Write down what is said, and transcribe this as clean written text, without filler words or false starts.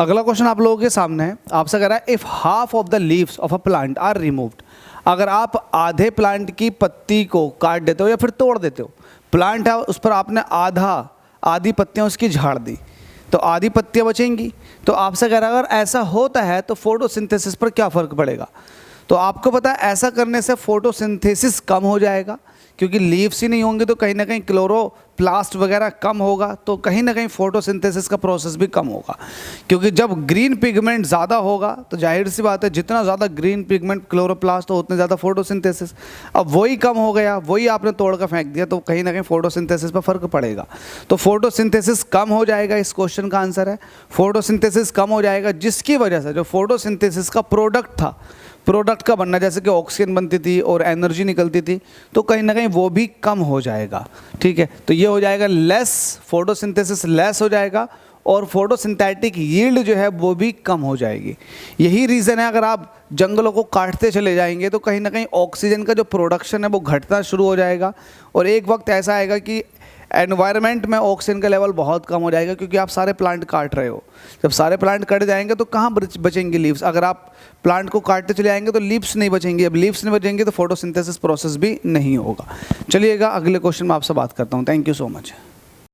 अगला क्वेश्चन आप लोगों के सामने है, आपसे कह रहा है if half of the leaves of a plant are removed, अगर आप आधे प्लांट की पत्ती को काट देते हो या फिर तोड़ देते हो, प्लांट है उस पर आपने आधी पत्तियां उसकी झाड़ दी, तो आधी पत्तियां बचेंगी। तो आपसे कह रहा है अगर ऐसा होता है तो फोटोसिंथेसिस पर क्या फ़र्क पड़ेगा। तो आपको पता है ऐसा करने से फोटोसिंथेसिस कम हो जाएगा, क्योंकि लीव्स ही नहीं होंगे तो कहीं ना कहीं क्लोरोप्लास्ट वगैरह कम होगा, तो कहीं ना कहीं फोटोसिंथेसिस का प्रोसेस भी कम होगा। क्योंकि जब ग्रीन पिगमेंट ज़्यादा होगा तो जाहिर सी बात है जितना ज़्यादा ग्रीन पिगमेंट क्लोरोप्लास्ट हो उतने ज़्यादा फोटोसिंथेसिस। अब वही कम हो गया, वही आपने तोड़ कर फेंक दिया, तो कहीं ना कहीं फोटोसिंथेसिस पर फ़र्क पड़ेगा। तो फोटोसिंथेसिस कम हो जाएगा, इस क्वेश्चन का आंसर है फोटोसिंथेसिस कम हो जाएगा, जिसकी वजह से जो फोटोसिंथेसिस का प्रोडक्ट था, प्रोडक्ट का बनना जैसे कि ऑक्सीजन बनती थी और एनर्जी निकलती थी, तो कहीं ना कहीं वो भी कम हो जाएगा। ठीक है, तो ये हो जाएगा लेस, फोटोसिंथेसिस लेस हो जाएगा और फोटोसिंथेटिक यील्ड जो है वो भी कम हो जाएगी। यही रीज़न है अगर आप जंगलों को काटते चले जाएंगे तो कहीं ना कहीं ऑक्सीजन का जो प्रोडक्शन है वो घटना शुरू हो जाएगा और एक वक्त ऐसा आएगा कि एनवायरनमेंट में ऑक्सीजन का लेवल बहुत कम हो जाएगा, क्योंकि आप सारे प्लांट काट रहे हो। जब सारे प्लांट कट जाएंगे तो कहाँ बचेंगी लीव्स। अगर आप प्लांट को काटते चले जाएंगे तो लीव्स नहीं बचेंगी, अब लीव्स नहीं बचेंगी तो फोटोसिंथेसिस प्रोसेस भी नहीं होगा। चलिएगा अगले क्वेश्चन में आपसे बात करता हूँ। Thank you so much.